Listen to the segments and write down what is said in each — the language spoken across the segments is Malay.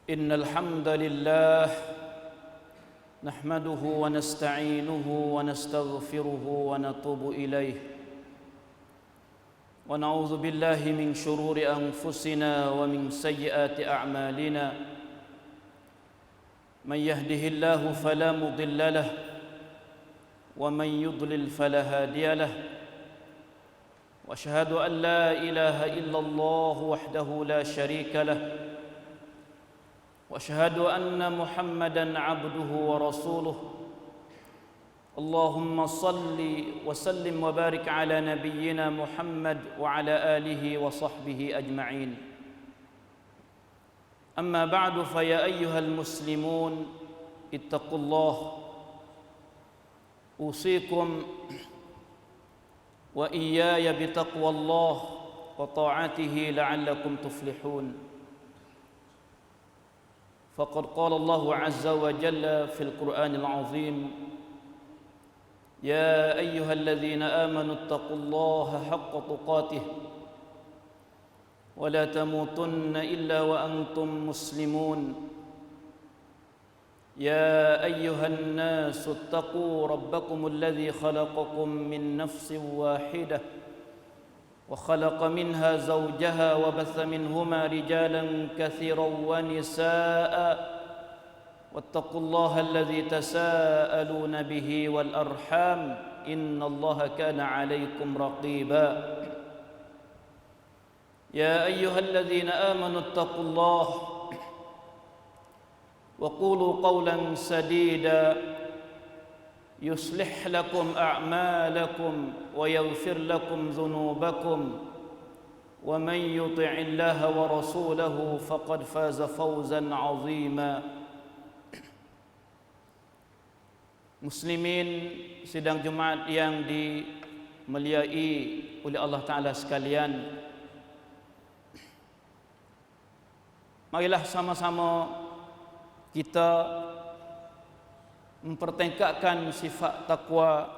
إن الحمد لله نحمده ونستعينه ونستغفره ونتوب إليه ونعوذ بالله من شرور أنفسنا ومن سيئات أعمالنا من يهده الله فلا مضل له ومن يضلل فلا هادي له وأشهد أن لا إله إلا الله وحده لا شريك له وأشهد أن محمدًا عبده ورسوله اللهم صل وسلم وبارك على نبينا محمد وعلى آله وصحبه أجمعين أما بعد فيا أيها المسلمون اتقوا الله أوصيكم وإياي بتقوى الله وطاعته لعلكم تفلحون فقد قال الله عز وجل في القرآن العظيم يا أيها الذين آمنوا اتقوا الله حق تقاته ولا تموتن إلا وأنتم مسلمون يا أيها الناس اتقوا ربكم الذي خلقكم من نفس واحدة وخلق منها زوجها وبث منهما رجالا كثيرا ونساء واتقوا الله الذي تساءلون به والأرحام إن الله كان عليكم رقيبا يا أيها الذين آمنوا اتقوا الله وقولوا قولا سديدا يصلح لكم أعمالكم ويغفر لكم ذنوبكم ومن يطع الله ورسوله فقد فاز فوزا عظيما. Muslimin sidang Jumat yang dimuliai oleh Allah Ta'ala sekalian, marilah sama-sama kita mempertingkatkan sifat takwa,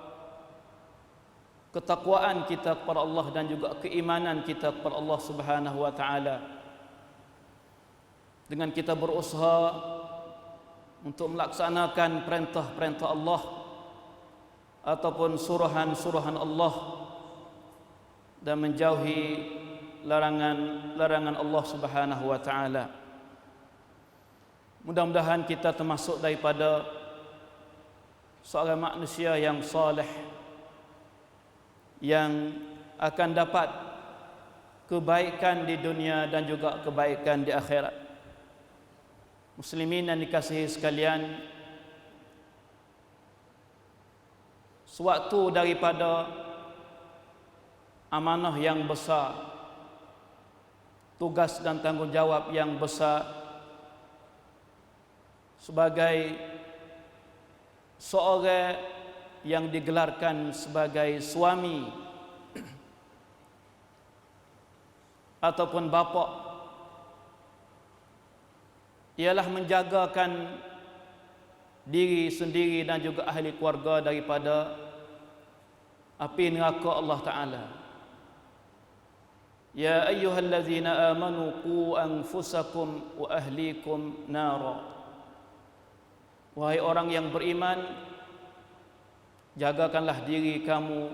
ketakwaan kita kepada Allah dan juga keimanan kita kepada Allah Subhanahu wa taala, dengan kita berusaha untuk melaksanakan perintah-perintah Allah ataupun suruhan-suruhan Allah dan menjauhi larangan-larangan Allah Subhanahu wa taala. Mudah-mudahan kita termasuk daripada seorang manusia yang saleh yang akan dapat kebaikan di dunia dan juga kebaikan di akhirat. Muslimin yang dikasihi sekalian, suatu daripada amanah yang besar, tugas dan tanggungjawab yang besar sebagai seorang yang digelarkan sebagai suami ataupun bapa ialah menjagakan diri sendiri dan juga ahli keluarga daripada api neraka Allah Ta'ala. Ya ayyuhallazina amanu qu anfusakum wa ahlikum nara. Wahai orang yang beriman, jagakanlah diri kamu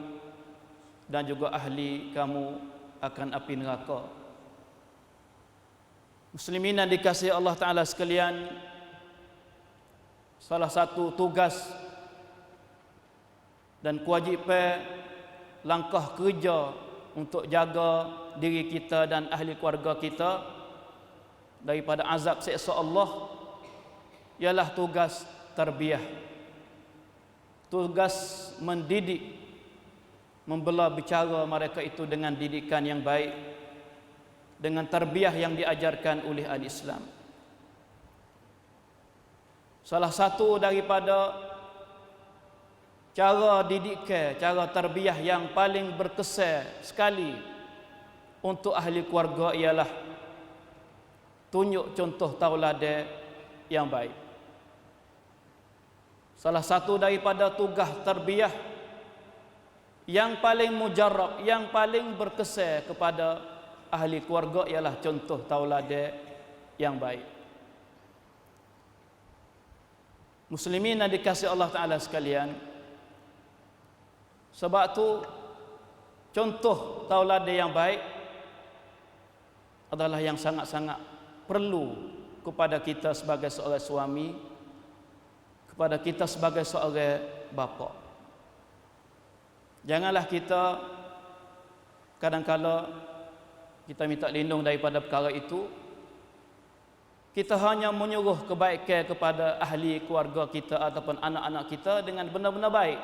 dan juga ahli kamu akan api neraka. Muslimin yang dikasihi Allah Ta'ala sekalian, salah satu tugas dan kewajipan langkah kerja untuk jaga diri kita dan ahli keluarga kita daripada azab siksa Allah ialah tugas tarbiyah, tugas mendidik, membela bicara mereka itu dengan didikan yang baik, dengan tarbiyah yang diajarkan oleh al-Islam. Salah satu daripada cara didikan, cara tarbiyah yang paling berkesan sekali untuk ahli keluarga ialah tunjuk contoh tauladan yang baik. Salah satu daripada tugas tarbiyah yang paling mujarrab, yang paling berkesan kepada ahli keluarga ialah contoh tauladan yang baik. Muslimin yang dikasihi Allah Ta'ala sekalian, sebab tu contoh tauladan yang baik adalah yang sangat-sangat perlu kepada kita sebagai seorang suami, kepada kita sebagai seorang bapa. Janganlah kita kadang-kala kita minta lindung daripada perkara itu. Kita hanya menyuruh kebaikan kepada ahli keluarga kita ataupun anak-anak kita dengan benar-benar baik,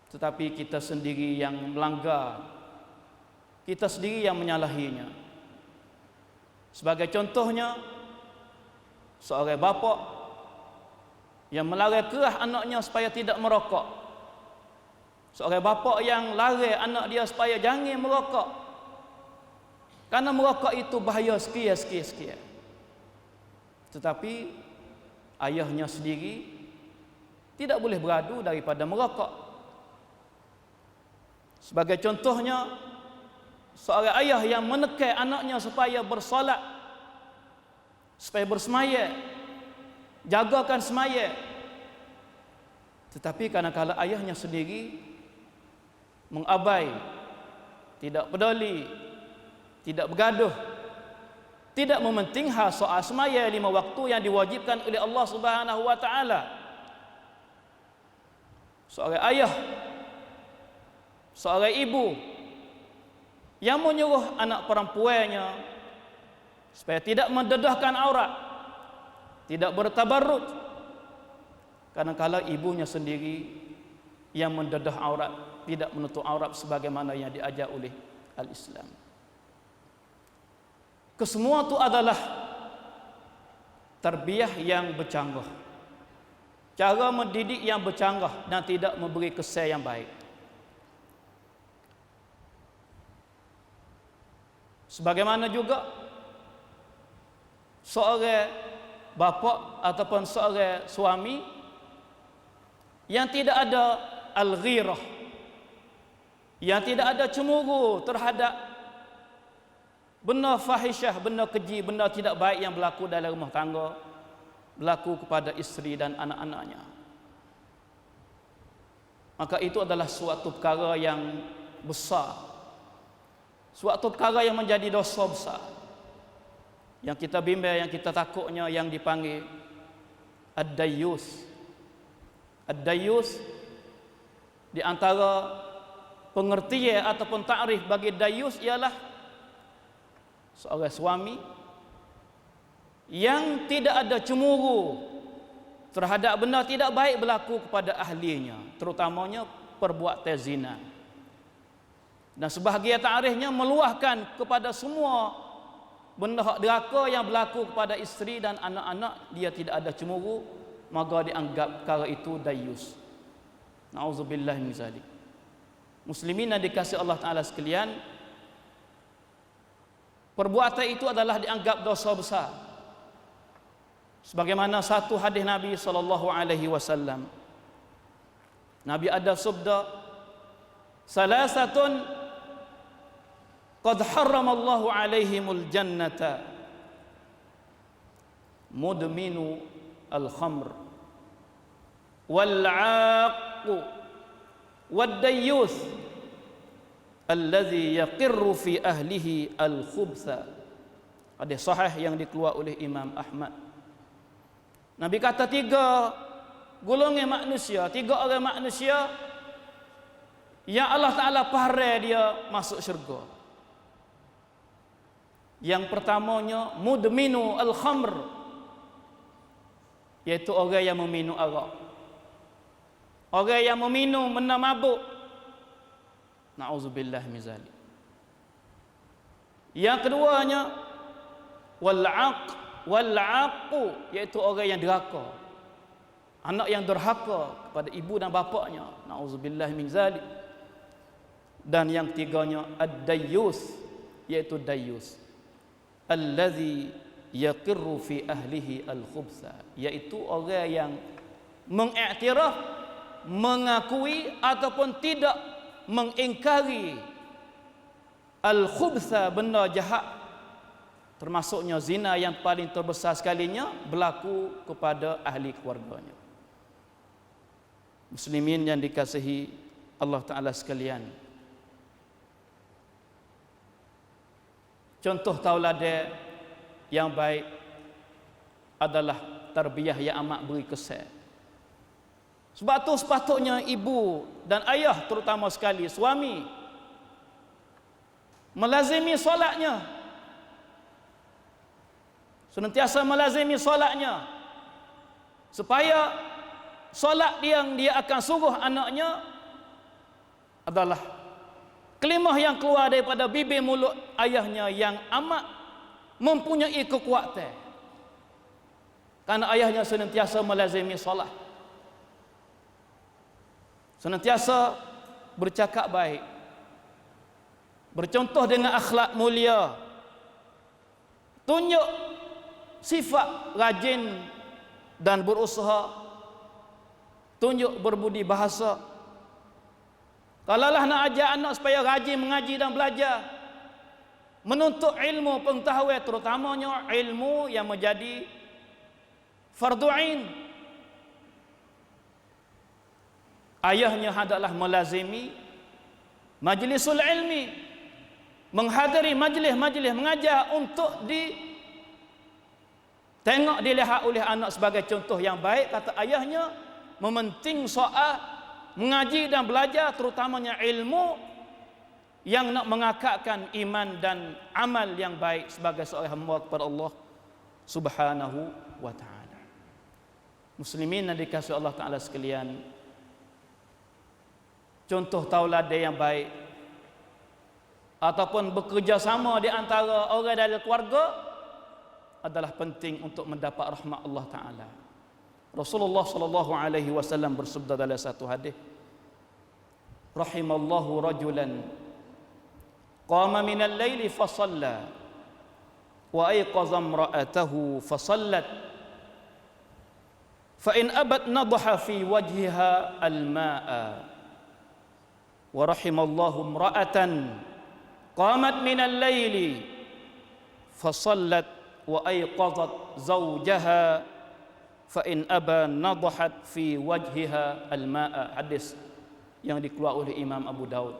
tetapi kita sendiri yang melanggar, kita sendiri yang menyalahinya. Sebagai contohnya, seorang bapa yang melarang kerah anaknya supaya tidak merokok, seorang bapa yang larang anak dia supaya jangan merokok, karena merokok itu bahaya sekian. Tetapi ayahnya sendiri tidak boleh beradu daripada merokok. Sebagai contohnya, seorang ayah yang menekan anaknya supaya bersolat, supaya bersemaya, jagakan semaya, tetapi kadang-kala ayahnya sendiri mengabai, tidak peduli, tidak bergaduh, tidak mementing hal soal semaya 5 waktu yang diwajibkan oleh Allah Subhanahu wa taala. Seorang ayah, seorang ibu yang menyuruh anak perempuannya supaya tidak mendedahkan aurat, tidak bertabarruj, kadang-kala ibunya sendiri yang mendedah aurat, tidak menutup aurat sebagaimana yang diajar oleh al-Islam. Kesemua itu adalah tarbiyah yang bercanggah, cara mendidik yang bercanggah dan tidak memberi kesan yang baik. Sebagaimana juga seorang bapa ataupun seorang suami yang tidak ada al-ghirah, yang tidak ada cemburu terhadap benda fahisyah, benda keji, benda tidak baik yang berlaku dalam rumah tangga, berlaku kepada isteri dan anak-anaknya, maka itu adalah suatu perkara yang besar, suatu perkara yang menjadi dosa besar, yang kita bimbang, yang kita takutnya, yang dipanggil ad-dayyus. Ad-dayyus, di antara pengertian ataupun takrif bagi dayyus ialah seorang suami yang tidak ada cemburu terhadap benda tidak baik berlaku kepada ahlinya, terutamanya perbuatan zina. Dan sebahagian takrifnya meluahkan kepada semua benda hak deraka yang berlaku kepada isteri dan anak-anak, dia tidak ada cemburu, maka dianggap perkara itu dayyus. Nauzubillah min zalik. Muslimin yang dikasihi Allah Ta'ala sekalian, perbuatan itu adalah dianggap dosa besar. Sebagaimana satu hadis Nabi sallallahu alaihi wasallam, Nabi ada sabda, salasatun qad harramallahu alaihimul jannata, mudminu al-khamr, wal-'aqu, wad-dayyus alladhi yaqirru fi ahlihi al-khubtha. Hadis sahih yang dikeluarkan oleh Imam Ahmad. Nabi kata 3 golongan manusia, 3 orang manusia yang Allah Ta'ala paharai dia masuk syurga. Yang pertamanya mudminu al-khamr, iaitu orang yang meminum arak, orang yang meminum benda mabuk. Na'udzubillah min zalik. Yang keduanya wal-'aqu, iaitu orang yang derhaka, anak yang derhaka kepada ibu dan bapaknya. Na'udzubillah min zalik. Dan yang ketiganya ad-dayyus, iaitu dayyus allazi yaqirru fi ahlihi al-khubtha, iaitu orang yang mengiktiraf, mengakui ataupun tidak mengingkari al-khubtha, benda jahat termasuknya zina yang paling terbesar sekalinya berlaku kepada ahli keluarganya. Muslimin yang dikasihi Allah Ta'ala sekalian, contoh tauladan yang baik adalah tarbiyah yang amat beri kesan. Sebab tu sepatutnya ibu dan ayah, terutama sekali suami, melazimi solatnya, senantiasa melazimi solatnya, supaya solat yang dia akan suruh anaknya adalah kalimah yang keluar daripada bibir mulut ayahnya yang amat mempunyai kekuatan, karena ayahnya senantiasa melazimi solat, senantiasa bercakap baik, bercontoh dengan akhlak mulia, tunjuk sifat rajin dan berusaha, tunjuk berbudi bahasa. Kalaulah nak ajar anak supaya rajin mengaji dan belajar, menuntut ilmu pengetahuan, terutamanya ilmu yang menjadi fardu ain, ayahnya hendaklah melazimi majlisul ilmi, menghadiri majlis-majlis mengajar untuk tengok dilihat oleh anak sebagai contoh yang baik. Kata ayahnya, mementing soal mengaji dan belajar, terutamanya ilmu yang nak mengakatkan iman dan amal yang baik sebagai seorang hamba kepada Allah Subhanahu wa ta'ala. Muslimin yang dikasihi Allah Ta'ala sekalian, contoh tauladan yang baik ataupun bekerjasama di antara orang dari keluarga adalah penting untuk mendapat rahmat Allah Ta'ala. Rasulullah sallallahu alaihi wasallam bersabda dalam satu hadis, rahimallahu rajulan qama minal laili fa shalla wa ayqadha imra'atahu fa sallat fa in abat nadha fi wajhiha al-ma'a wa rahimallahu imra'atan qamat minal laili fa sallat wa ayqadhat zawjaha fa in aba nadhat fi wajhiha al-ma'a. Hadis yang dikeluarkan oleh Imam Abu Daud.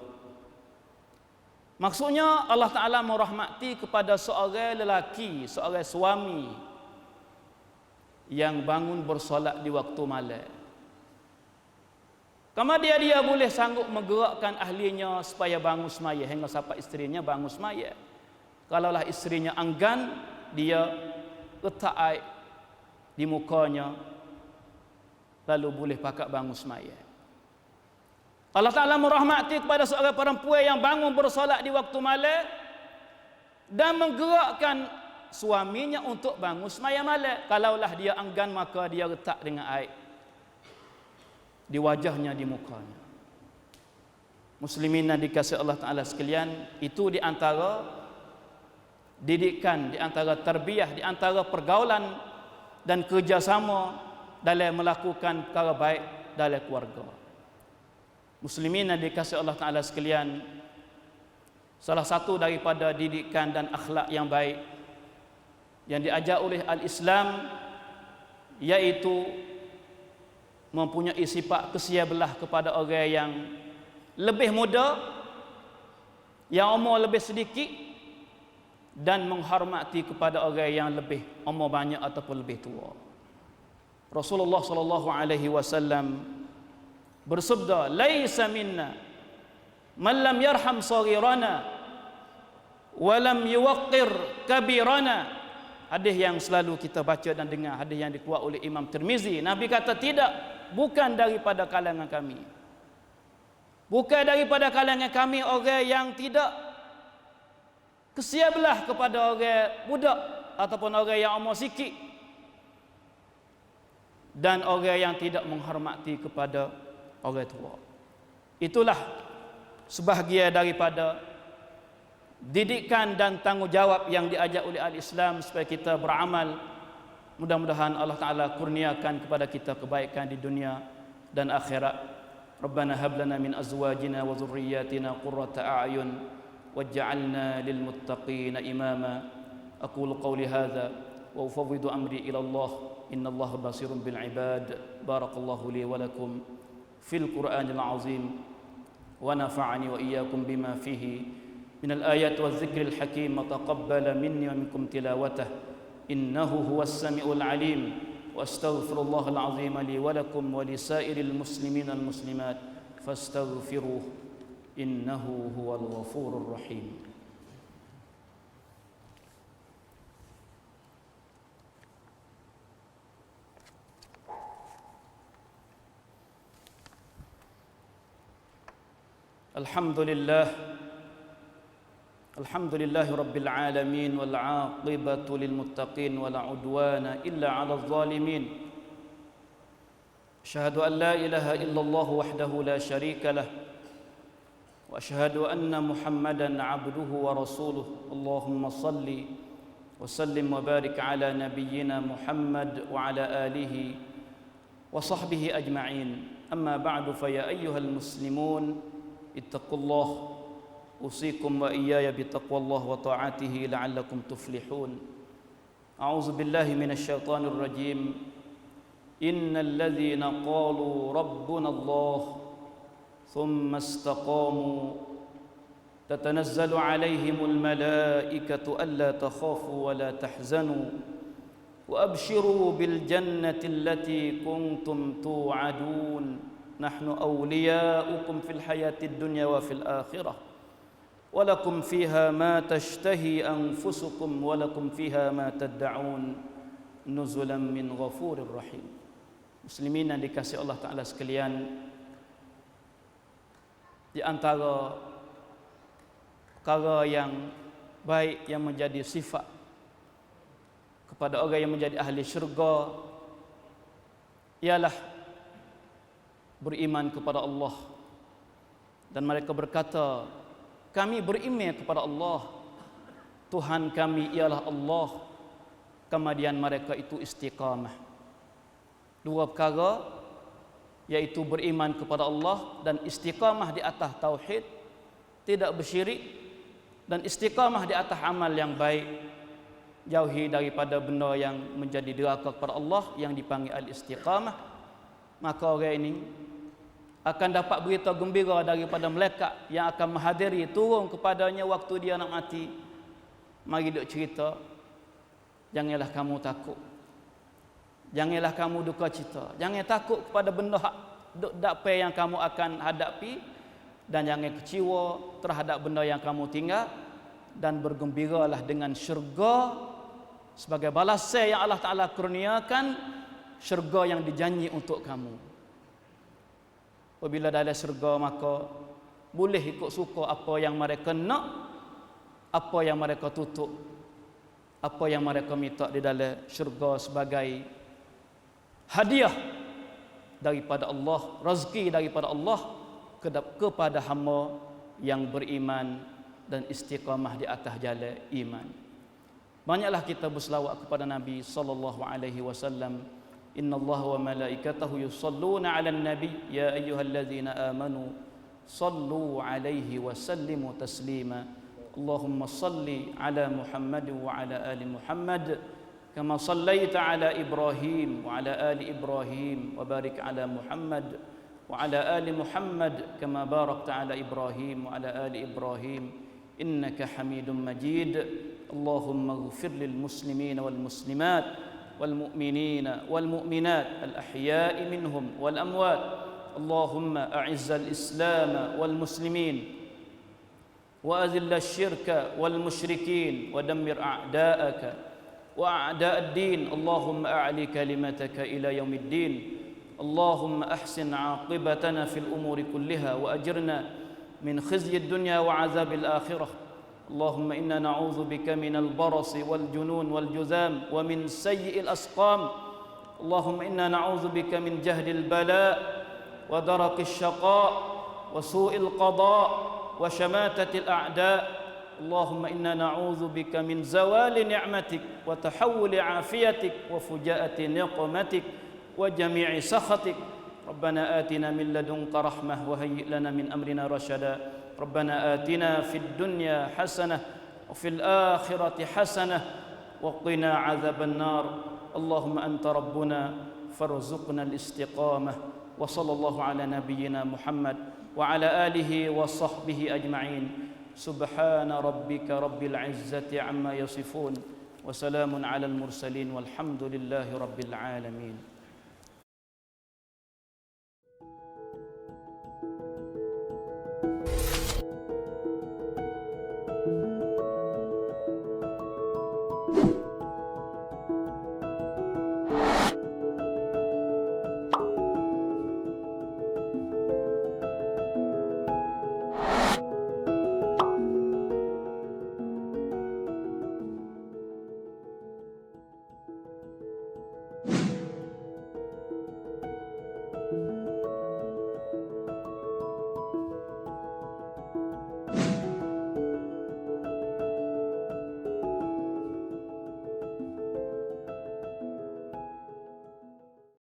Maksudnya Allah Ta'ala merahmati kepada seorang lelaki, seorang suami yang bangun bersolat di waktu malam. Kemudian dia boleh sanggup menggerakkan ahlinya supaya bangun semaya, hingga sampai isterinya bangun semaya. Kalaulah isterinya enggan, dia letak air di mukanya, lalu boleh pakat bangun semaya. Allah Ta'ala merahmati kepada seorang perempuan yang bangun bersolat di waktu malam dan menggerakkan suaminya untuk bangun semaya malam. Kalaulah dia enggan, maka dia letak dengan air di wajahnya, di mukanya. Muslimin yang dikasihi Allah Ta'ala sekalian, itu di antara didikan, di antara tarbiyah, di antara pergaulan dan kerjasama dalam melakukan perkara baik dalam keluarga. Muslimin yang dikasihi Allah Ta'ala sekalian, salah satu daripada didikan dan akhlak yang baik yang diajar oleh Al-Islam, iaitu mempunyai sifat kesia belah kepada orang yang lebih muda, yang umur lebih sedikit, dan menghormati kepada orang yang lebih umur banyak ataupun lebih tua. Rasulullah sallallahu alaihi wasallam bersabda, laisa minna man lam yarham saghirana wa lam yuwaqqir kabirana. Hadis yang selalu kita baca dan dengar, hadis yang dikeluarkan oleh Imam Tirmizi. Nabi kata, tidak, bukan daripada kalangan kami, bukan daripada kalangan kami orang yang tidak kesia belah kepada orang budak ataupun orang yang umur sikit, dan orang yang tidak menghormati kepada orang tua. Itulah sebahagian daripada didikan dan tanggungjawab yang diajak oleh Al-Islam supaya kita beramal. Mudah-mudahan Allah Ta'ala kurniakan kepada kita kebaikan di dunia dan akhirat. Rabbana hab lana min azwajina wa dhurriyyatina qurrata a'yun waj'alna lil muttaqina imama. أقول قولي هذا وأفوض أمري إلى الله إن الله بصير بالعباد. بارك الله لي ولكم في القرآن العظيم ونفعني وإياكم بما فيه من الآيات والذكر الحكيم وتقبل مني ومنكم تلاوته إنه هو السميع العليم. وأستغفر الله العظيم لي ولكم ولسائر المسلمين والمسلمات فاستغفروه إنه هو الغفور الرحيم. الحمد لله رب العالمين والعاقبة للمتقين ولا عدوان إلا على الظالمين. أشهد أن لا إله إلا الله وحده لا شريك له وأشهد أن محمدا عبده ورسوله. اللهم صل وسلم وبارك على نبينا محمد وعلى آله وصحبه أجمعين. أما بعد فيا أيها المسلمون اتقوا الله أوصيكم وإياي بتقوى الله وطاعته لعلكم تفلحون. أعوذ بالله من الشيطان الرجيم. إن الذين قالوا ربنا الله ثم استقاموا تتنزل عليهم الملائكة ألا تخافوا ولا تحزنوا وأبشروا بالجنة التي كنتم توعدون نحن أولياؤكم في الحياة الدنيا وفي الآخرة ولكم فيها ما تشتهي أنفسكم ولكم فيها ما تدعون نزلا من غفور رحيم. Muslimin yang dikasihi Allah Ta'ala sekalian, di antara perkara yang baik yang menjadi sifat kepada orang yang menjadi ahli syurga ialah beriman kepada Allah. Dan mereka berkata, kami beriman kepada Allah, Tuhan kami ialah Allah. Kemudian mereka itu istiqamah. Dua perkara, yaitu beriman kepada Allah dan istiqamah di atas tauhid, tidak bersyirik, dan istiqamah di atas amal yang baik, jauhi daripada benda yang menjadi deraka kepada Allah yang dipanggil al-istiqamah. Maka orang ini akan dapat berita gembira daripada malaikat yang akan menghadiri turun kepadanya waktu dia nak mati. Mari duk cerita, janganlah kamu takut, janganlah kamu duka cita, jangan takut kepada benda dakpai yang kamu akan hadapi, dan jangan kecewa terhadap benda yang kamu tinggal, dan bergembiralah dengan syurga sebagai balasan yang Allah Ta'ala kurniakan, syurga yang dijanji untuk kamu. Apabila dalam syurga, maka boleh ikut suka apa yang mereka nak, apa yang mereka tutup, apa yang mereka minta di dalam syurga sebagai hadiah daripada Allah, rezeki daripada Allah kepada hamba yang beriman dan istiqamah di atas jalan iman. Banyaklah kita berselawat kepada Nabi sallallahu alaihi wasallam. Innallaha wa malaikatahu yusalluna 'alan nabi ya ayyuhalladzina amanu sallu 'alaihi wa sallimu taslima. Allahumma salli 'ala Muhammad wa 'ala ali Muhammad kama sallaita 'ala Ibrahim wa 'ala ali Ibrahim wa barik 'ala Muhammad wa 'ala ali Muhammad kama barakta 'ala Ibrahim wa 'ala ali Ibrahim innaka Hamidum Majid. Allahumma ighfir lil muslimina wal muslimat والمؤمنين والمؤمنات الأحياء منهم والأموات. اللهم أعز الإسلام والمسلمين وأذل الشرك والمشركين ودمر أعداءك وأعداء الدين. اللهم أعلي كلمتك إلى يوم الدين. اللهم أحسن عاقبتنا في الأمور كلها وأجرنا من خزي الدنيا وعذاب الآخرة. اللهم إنا نعوذ بك من البرص والجنون والجذام ومن سيء الأسقام. اللهم إنا نعوذ بك من جهد البلاء ودرك الشقاء وسوء القضاء وشماتة الأعداء. اللهم إنا نعوذ بك من زوال نعمتك وتحول عافيتك وفجاءة نقمتك وجميع سخطك. ربنا آتنا من لدنك رحمة وهيئ لنا من أمرنا رشدا. ربنا آتنا في الدنيا حسنة وفي الآخرة حسنة وقنا عذاب النار. اللهم أنت ربنا فارزقنا الاستقامة. وصلى الله على نبينا محمد وعلى آله وصحبه أجمعين. سبحان ربك رب العزة عما يصفون وسلام على المرسلين والحمد لله رب العالمين.